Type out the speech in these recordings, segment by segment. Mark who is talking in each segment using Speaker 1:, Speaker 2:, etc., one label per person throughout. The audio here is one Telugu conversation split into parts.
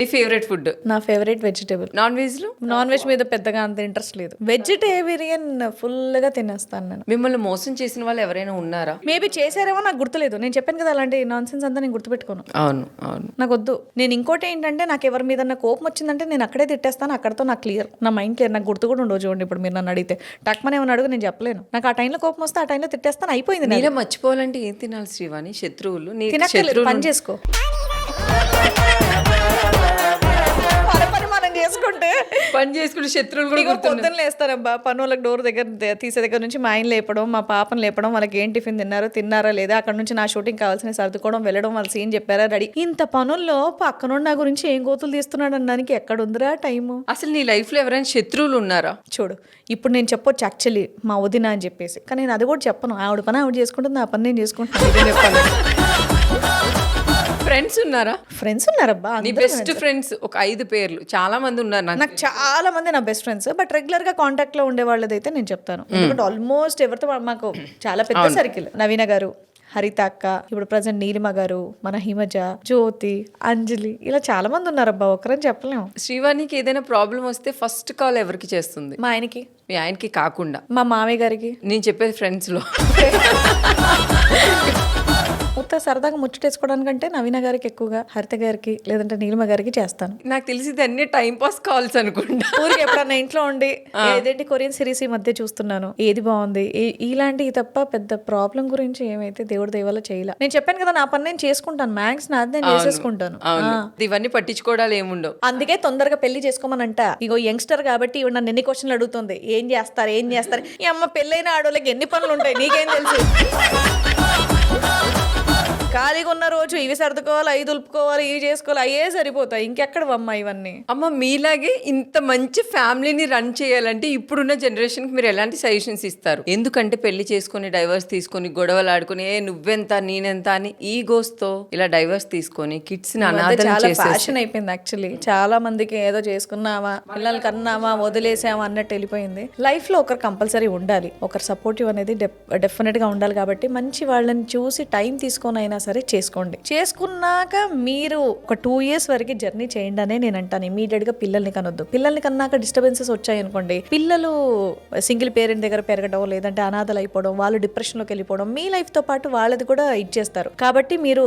Speaker 1: మీ ఫేవరెట్ ఫుడ్?
Speaker 2: నా ఫేవరెట్ వెజిటేబుల్.
Speaker 1: నాన్ వెజ్ లో?
Speaker 2: నాన్ వెజ్ మీద పెద్దగా అంత ఇంట్రెస్ట్ లేదు. వెజిటేరియన్ ఫుల్ గా తినేస్తాను నేను.
Speaker 1: మిమ్మల్ని మోసం చేసిన వాళ్ళు ఎవరైనా ఉన్నారా?
Speaker 2: మేబీ చేశారేమో, నాకు గుర్తులేదు. నేను చెప్పాను కదా అలాంటి నాన్ సెన్స్ అంతా నేను గుర్తుపెట్టుకోను.
Speaker 1: అవును అవును.
Speaker 2: నాకు వద్దు. నేను ఇంకోటి ఏంటంటే, నాకు ఎవరి మీద కోపం వచ్చిందంటే నేను అక్కడే తిట్టేస్తాను. అక్కడతో నాకు క్లియర్, నా మైండ్ క్లియర్. నాకు గుర్తు కూడా ఉండవు. చూడండి, ఇప్పుడు మీరు నన్ను అడిగితే టక్మని ఏమని అడుగు, నేను చెప్పలేను. నాకు ఆ టైంలో కోపం వస్తే ఆ టైంలో తిట్టేస్తాను, అయిపోయింది.
Speaker 1: నీలో మర్చిపోవాలంటే ఏం తినాలి శ్రీవాణి? శత్రువులు
Speaker 2: తినక్కర్లేదు, పని చేసుకో.
Speaker 1: పని చేసుకుంటే శత్రువులు కూడా
Speaker 2: పొద్దున్న లేస్తారబ్బా, పనులకు డోర్ దగ్గర తీసే దగ్గర నుంచి మా ఆయన లేపడం, మా పాపను లేపడం, వాళ్ళకి ఏం టిఫిన్ తిన్నారా లేదా, అక్కడ నుంచి నా షూటింగ్ కావాల్సిన సర్దుకోవడం, వెళ్ళడం, వాళ్ళ సీన్ చెప్పారా రెడీ. ఇంత పనుల్లో పక్కనున్న నా గురించి ఏం గోతులు తీస్తున్నాడు అనడానికి ఎక్కడ ఉందిరా టైము?
Speaker 1: అసలు నీ లైఫ్ లో ఎవరైనా శత్రువులు ఉన్నారా?
Speaker 2: చూడు, ఇప్పుడు నేను చెప్పొచ్చు యాక్చువల్లీ మా వదిన అని చెప్పేసి, కానీ నేను అది కూడా చెప్పను. ఆవిడ పని ఆవిడ చేసుకుంటుంది, నా పని నేను చేసుకుంటాను.
Speaker 1: ఫ్రెండ్స్ ఉన్నారా?
Speaker 2: ఫ్రెండ్స్ ఉన్నారబ్బా.
Speaker 1: నీ బెస్ట్ ఫ్రెండ్స్ ఒక 5 పేర్లు. చాలా మంది ఉన్నారు
Speaker 2: నాకు చాలా మంది నా బెస్ట్ ఫ్రెండ్స్, బట్ రెగ్యులర్ గా కాంటాక్ట్ లో ఉండే వాళ్ళదైతే నేను చెప్తాను. ఎందుకంటే ఆల్మోస్ట్ ఎవరితో మాకు చాలా పెద్ద సర్కిల్. నవీన గారు, హరిత అక్క, ఇప్పుడు ప్రజెంట్ నీలిమ గారు, మన హిమజ, జ్యోతి, అంజలి, ఇలా చాలా మంది ఉన్నారబ్బా, ఒకరని చెప్పలేము.
Speaker 1: శ్రీవాణికి ఏదైనా ప్రాబ్లం వస్తే ఫస్ట్ కాల్ ఎవరికి చేస్తుంది?
Speaker 2: మా ఆయనకి.
Speaker 1: మీ ఆయనకి కాకుండా
Speaker 2: మా మామయ్య గారికి.
Speaker 1: నేను చెప్పేది ఫ్రెండ్స్ లో.
Speaker 2: ఉత్త సరదాగా ముచ్చటేసుకోవడానికంటే నవీన గారికి ఎక్కువగా, హరిత గారికి లేదంటే నీలిమ గారికి చేస్తాను.
Speaker 1: నాకు తెలిసి ఇది అన్ని టైం పాస్ కాల్స్ అనుకుంటా.
Speaker 2: ఊరికి ఎప్పుడన్నా ఇంట్లో ఉండి ఏదేంటి కొరియన్ సిరీస్ ఈ మధ్య చూస్తున్నాను, ఏది బాగుంది, ఇలాంటివి తప్ప పెద్ద ప్రాబ్లం గురించి ఏమైతే దేవుడి దయవల్ల చేయలే. నేను చెప్పాను కదా, నా పని నేను చేసుకుంటాను, మ్యాక్స్ నాది నేను చేసేసుకుంటాను.
Speaker 1: ఇవన్నీ పట్టించుకోవడాలు ఏముండవు.
Speaker 2: అందుకే తొందరగా పెళ్లి చేసుకోమనంట. ఇగో యంగ్స్టర్ కాబట్టి ఇవి నన్ను ఎన్ని క్వశ్చన్లు అడుగుతుంది, ఏం చేస్తారు ఈ అమ్మ పెళ్ళైన ఆడోళ్ళకి ఎన్ని పనులు ఉంటాయి నీకేం తెలుసు? ఖాళీగా ఉన్న రోజు ఇవి సర్దుకోవాలి, అవి దులుపుకోవాలి, ఇవి చేసుకోవాలి, అయ్యే సరిపోతాయి. ఇంకెక్కడ అమ్మ ఇవన్నీ?
Speaker 1: అమ్మ మీలాగే ఇంత మంచి ఫ్యామిలీని రన్ చేయాలంటే ఇప్పుడున్న జనరేషన్ కి మీరు ఎలాంటి సజెషన్స్ ఇస్తారు? ఎందుకంటే పెళ్లి చేసుకుని డైవర్స్ తీసుకొని గొడవలు ఆడుకుని నువ్వెంత నేనెంత అని ఈగోస్ తో ఇలా డైవర్స్ తీసుకొని కిడ్స్ ని అనాథలు చేసేసి
Speaker 2: ఫ్యాషన్ అయిపోయింది. యాక్చువల్లీ చాలా మందికి ఏదో చేసుకున్నావా, పిల్లలు కన్నావా, వదిలేసావా అన్నట్టు వెళ్ళిపోయింది. లైఫ్ లో ఒకరు కంపల్సరీ ఉండాలి, ఒకరు సపోర్టివ్ అనేది డెఫినెట్ గా ఉండాలి. కాబట్టి మంచి వాళ్ళని చూసి టైం తీసుకొని అయినా సరే చేసుకోండి. చేసుకున్నాక మీరు ఒక 2 years వరకు జర్నీ చేయండి అనే నేను అంటాను. ఇమీడియట్ గా పిల్లల్ని కనొద్దు. పిల్లల్ని కన్నాక డిస్టర్బెన్సెస్ వచ్చాయి అనుకోండి, పిల్లలు సింగిల్ పేరెంట్ దగ్గర పెరగడం, లేదంటే అనాథలు అయిపోవడం, వాళ్ళు డిప్రెషన్ లోకి వెళ్ళిపోవడం, మీ లైఫ్ తో పాటు వాళ్ళది కూడా ఇచ్చేస్తారు. కాబట్టి మీరు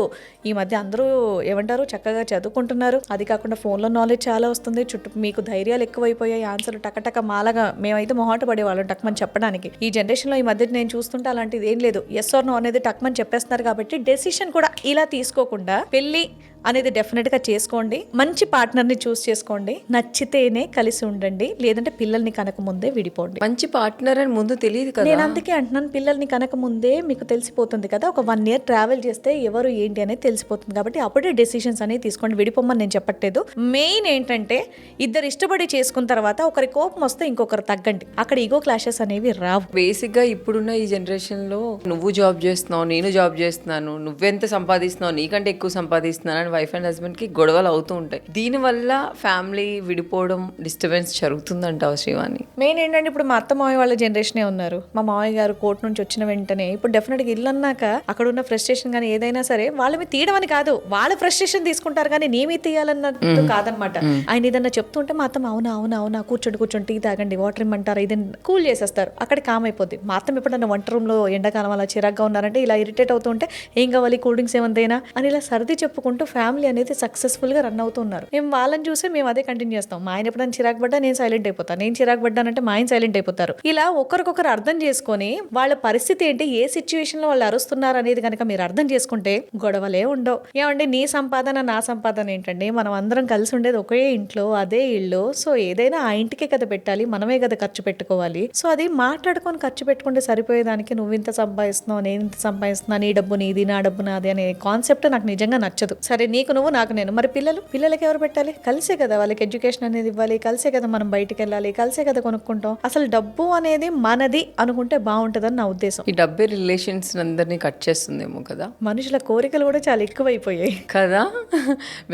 Speaker 2: ఈ మధ్య అందరూ ఏమంటారు, చక్కగా చదువుకుంటున్నారు, అది కాకుండా ఫోన్లో నాలెడ్జ్ చాలా వస్తుంది, చుట్టూ మీకు ధైర్యాలు ఎక్కువైపోయాయి, ఆన్సర్లు టకటక మాలగా. మేమైతే మొహాట పడేవాళ్ళం టక్మని చెప్పడానికి. ఈ జనరేషన్ లో ఈ మధ్య నేను చూస్తుంటే అలాంటిది ఏం లేదు. ఎస్ ఆర్ నో అనేది టక్మని చెప్పేస్తున్నారు. కాబట్టి డెసిషన్ కూడా ఇలా తీసుకోకుండా పెళ్లి అనేది డెఫినెట్ గా చేసుకోండి. మంచి పార్ట్నర్ ని చూస్ చేసుకోండి. నచ్చితేనే కలిసి ఉండండి, లేదంటే పిల్లల్ని కనక ముందే విడిపోండి.
Speaker 1: మంచి పార్ట్నర్ అని ముందు తెలియదు కదా.
Speaker 2: నేను అందుకే అంటున్నాను, పిల్లల్ని కనక ముందే మీకు తెలిసిపోతుంది కదా. ఒక 1 year ట్రావెల్ చేస్తే ఎవరు ఏంటి అనేది తెలిసిపోతుంది. కాబట్టి అప్పుడే డెసిషన్స్ అనేది తీసుకోండి. విడిపోమని నేను చెప్పట్లేదు. మెయిన్ ఏంటంటే ఇద్దరు ఇష్టపడి చేసుకున్న తర్వాత ఒకరి కోపం వస్తే ఇంకొకరు తగ్గండి. అక్కడ ఈగో క్లాషెస్ అనేవి రావు.
Speaker 1: బేసిక్ గా ఇప్పుడున్న ఈ జనరేషన్ లో నువ్వు జాబ్ చేస్తున్నావు, నేను జాబ్ చేస్తున్నాను, నువ్వెంత సంపాదిస్తున్నావు, నీకంటే ఎక్కువ సంపాదిస్తున్నాను, వైఫ్ అండ్ హస్బెండ్ కి గొడవలు అవుతూ ఉంటాయి. దీని వల్ల ఫ్యామిలీ విడిపోవడం, డిస్టర్బెన్స్ జరుగుతుందంటావు శ్రీవాణి?
Speaker 2: మెయిన్ ఏంటంటే ఇప్పుడు మా అత్త మావయ్య వాళ్ళ జనరేషనే ఉన్నారు. మా మావయ్య గారు కోర్టు నుంచి వచ్చిన వెంటనే ఇప్పుడు డెఫినెట్ గా ఇల్లు అన్నాక అక్కడ ఉన్న ఫ్రస్ట్రేషన్ కానీ ఏదైనా సరే వాళ్ళ మీద తీయడం అని కాదు, వాళ్ళ ఫ్రస్ట్రేషన్ తీసుకుంటారు కానీ నీ మీద తీయాలన్నట్టు కాదనమాట. ఆయన ఏదన్నా చెప్తుంటే మా అత్త అవునా కూర్చోండి టీ తాగండి, వాటర్ ఇమ్మంటారు, ఇది కూల్ చేసేస్తారు. అక్కడ కామ్ అయిపోద్ది. మా అత్తం ఎప్పుడన్నా వంట రూమ్ లో ఎండాకాలం అలా చిరాగ్గా ఉన్నారంటే ఇలా ఇరిటేట్ అవుతుంటే ఏం కావాలి, కూల్ డ్రింక్స్ ఏమంతైనా అని ఇలా సర్ది చెప్పుకుంటూ ఫ్యామిలీ అనేది సక్సెస్ఫుల్ గా రన్ అవుతున్నారు. మేము వాళ్ళని చూసి మేము అదే కంటిన్యూ చేస్తాం. మా ఆయన ఎప్పుడైనా చిరాకు పడ్డా నేను సైలెంట్ అయిపోతాను, నేను చిరాకు పడ్డానంటే మా ఆయన సైలెంట్ అయిపోతారు. ఇలా ఒకరికొకరు అర్థం చేసుకొని వాళ్ళ పరిస్థితి ఏంటి, ఏ సిచ్యువేషన్ లో వాళ్ళు అరుస్తున్నారు అనేది కనుక మీరు అర్థం చేసుకుంటే గొడవలే ఉండవు. ఏమంటే నీ సంపాదన నా సంపాదన ఏంటండి, మనం అందరం కలిసి ఉండేది ఒకే ఇంట్లో, అదే ఇల్లు. సో ఏదైనా ఆ ఇంటికే కదా పెట్టాలి, మనమే కదా ఖర్చు పెట్టుకోవాలి. సో అది మాట్లాడుకొని ఖర్చు పెట్టుకుంటే సరిపోయేదానికి నువ్వు ఇంత సంపాదిస్తున్నావు, నేను ఇంత సంపాదిస్తున్నా, నీ డబ్బు నీది నా డబ్బు నాది అనే కాన్సెప్ట్ నాకు నిజంగా నచ్చదు. సరే నీకు నువ్వు నాకు నేను, మరి పిల్లలకి ఎవరు పెట్టాలి? కలిసే కదా వాళ్ళకి ఎడ్యుకేషన్ అనేది ఇవ్వాలి, కలిసే కదా మనం బయటికి వెళ్ళాలి, కలిసే కదా కొనుక్కుంటాం. అసలు డబ్బు అనేది మనది అనుకుంటే బాగుంటుందని నా ఉద్దేశం.
Speaker 1: ఈ డబ్బే రిలేషన్స్ అందరినీ కట్ చేస్తుందేమో కదా.
Speaker 2: మనుషుల కోరికలు కూడా చాలా ఎక్కువైపోయాయి
Speaker 1: కదా.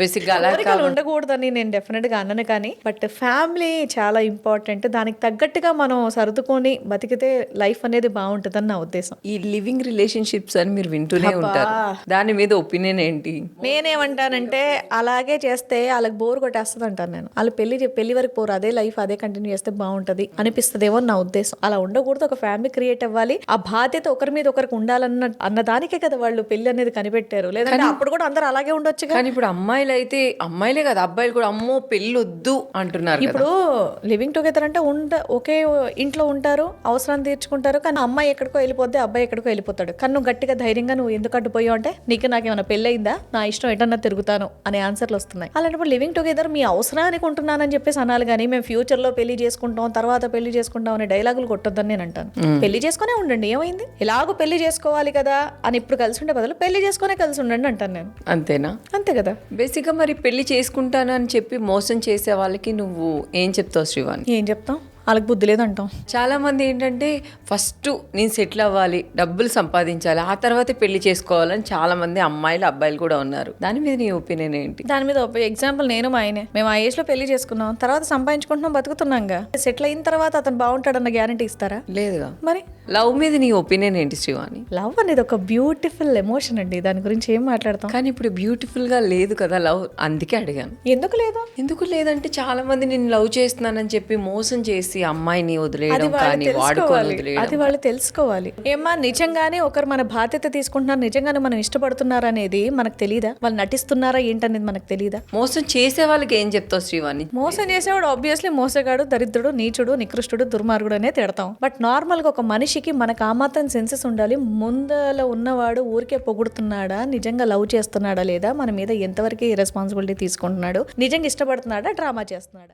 Speaker 1: బేసిక్ గా
Speaker 2: కోరికలు ఉండకూడదని నేను డెఫినెట్ గా అన్నాను, కానీ బట్ ఫ్యామిలీ చాలా ఇంపార్టెంట్. దానికి తగ్గట్టుగా మనం సర్దుకొని బతికితే లైఫ్ అనేది బాగుంటుందని నా ఉద్దేశం.
Speaker 1: ఈ లివింగ్ రిలేషన్షిప్స్ అని మీరు వింటూనే ఉంటారు, దాని మీద ఒపీనియన్ ఏంటి?
Speaker 2: నేనేమంటే నేనేమంటానంటే అలాగే చేస్తే వాళ్ళకి బోర్ కొట్టేస్తుంది అంటాను నేను. వాళ్ళు పెళ్లి వరకు పోరు, అదే లైఫ్ అదే కంటిన్యూ చేస్తే బాగుంటది అనిపిస్తుందేమో అని నా ఉద్దేశం. అలా ఉండకూడదు, ఒక ఫ్యామిలీ క్రియేట్ అవ్వాలి, ఆ బాధ్యత ఒకరి మీద ఒకరికి ఉండాలన్న దానికే కదా వాళ్ళు పెళ్లి అనేది కనిపెట్టారు. లేదంటే అప్పుడు కూడా అందరూ అలాగే ఉండొచ్చు.
Speaker 1: కానీ ఇప్పుడు అమ్మాయిలు అయితే, అమ్మాయిలే కదా అబ్బాయిలు కూడా, అమ్మో పెళ్ళి వద్దు అంటున్నారు కదా.
Speaker 2: ఇప్పుడు లివింగ్ టుగెదర్ అంటే ఒకే ఇంట్లో ఉంటారు, అవసరాన్ని తీర్చుకుంటారు, కానీ అమ్మాయి ఎక్కడికో వెళ్ళిపోద్ది, అబ్బాయి ఎక్కడికో వెళ్ళిపోతాడు. కానీ నువ్వు గట్టిగా ధైర్యంగా నువ్వు ఎందుకు అడ్డుపోయావు అంటే నాకేమైనా పెళ్ళయిందా, నా ఇష్టం ఎటన్నా తిరుగుతాను అనే ఆన్సర్లు వస్తున్నాయి. అలాంటప్పుడు లివింగ్ టుగెదర్ మీ అవసరానికి ఉంటున్నానని చెప్పేసి అనాలి, కానీ మేము ఫ్యూచర్ లో పెళ్లి చేసుకుంటాం, తర్వాత పెళ్లి చేసుకుంటాం అనే డైలాగులు కొట్టొద్దని నేను అంటాను. పెళ్లి చేసుకునే ఉండండి, ఏమైంది, ఎలాగో పెళ్లి చేసుకోవాలి కదా అని ఇప్పుడు కలిసి ఉండే బదులు పెళ్లి చేసుకునే కలిసి ఉండండి అంటాను నేను.
Speaker 1: అంతేనా?
Speaker 2: అంతే కదా.
Speaker 1: బేసిక్ గా మరి పెళ్లి చేసుకుంటానని చెప్పి మోసం చేసే వాళ్ళకి నువ్వు ఏం చెప్తావు శ్రీవాణి?
Speaker 2: ఏం చెప్తాం, వాళ్ళకి బుద్ధి లేదంటాం.
Speaker 1: చాలా మంది ఏంటంటే ఫస్ట్ నేను సెటిల్ అవ్వాలి, డబ్బులు సంపాదించాలి, ఆ తర్వాతే పెళ్లి చేసుకోవాలని చాలా మంది అమ్మాయిలు అబ్బాయిలు కూడా ఉన్నారు. దాని మీద నీ ఒపీనియన్ ఏంటి?
Speaker 2: దాని మీద ఎగ్జాంపుల్ నేను మా ఆయనే, మేము ఆ ఏజ్ లో పెళ్లి చేసుకున్నాం, తర్వాత సంపాదించుకుంటున్నాం, బతుకుతున్నాంగా. సెటిల్ అయిన తర్వాత అతను బాగుంటాడన్న గ్యారంటీ ఇస్తారా?
Speaker 1: లేదుగా.
Speaker 2: మరి
Speaker 1: లవ్ మీద నీ ఒపీనియన్ ఏంటి శ్రీవాణి?
Speaker 2: లవ్ అనేది ఒక బ్యూటిఫుల్ ఎమోషన్ అండి, దాని గురించి ఏం మాట్లాడతాం.
Speaker 1: కానీ ఇప్పుడు బ్యూటిఫుల్ గా లేదు కదా లవ్, అందుకే అడిగాను.
Speaker 2: ఎందుకు లేదు?
Speaker 1: ఎందుకు లేదంటే చాలా మంది నేను లవ్ చేస్తున్నానని చెప్పి మోసం చేసి అమ్మాయిని
Speaker 2: అది
Speaker 1: వదిలేయడం,
Speaker 2: వాళ్ళు
Speaker 1: కానీ వాడుకొని
Speaker 2: తెలుసుకోవాలి,
Speaker 1: వదిలేయడం.
Speaker 2: అది వాళ్ళు తెలుసుకోవాలి. ఏమ్మా నిజంగానే ఒకరు మన బాధ్యత తీసుకుంటున్నారు, నిజంగానే మనం ఇష్టపడుతున్నారు అనేది మనకు తెలియదా? వాళ్ళు నటిస్తున్నారా ఏంటనేది మనకు తెలియదా?
Speaker 1: మోసం చేసే వాళ్ళకి ఏం చెప్తావు శ్రీవాణి?
Speaker 2: మోసం చేసేవాడు ఆబ్వియస్లీ మోసగాడు, దరిద్రుడు, నీచుడు, నికృష్టుడు, దుర్మార్గుడు అనే తిడతాం. బట్ నార్మల్ గా ఒక మనిషికి మనకు ఆ మాత్రం సెన్సెస్ ఉండాలి. ముందల ఉన్నవాడు ఊరికే పొగుడుతున్నాడా, నిజంగా లవ్ చేస్తున్నాడా లేదా, మన మీద ఎంతవరకు రెస్పాన్సిబిలిటీ తీసుకుంటున్నాడు, నిజంగా ఇష్టపడుతున్నాడా, డ్రామా చేస్తున్నాడా.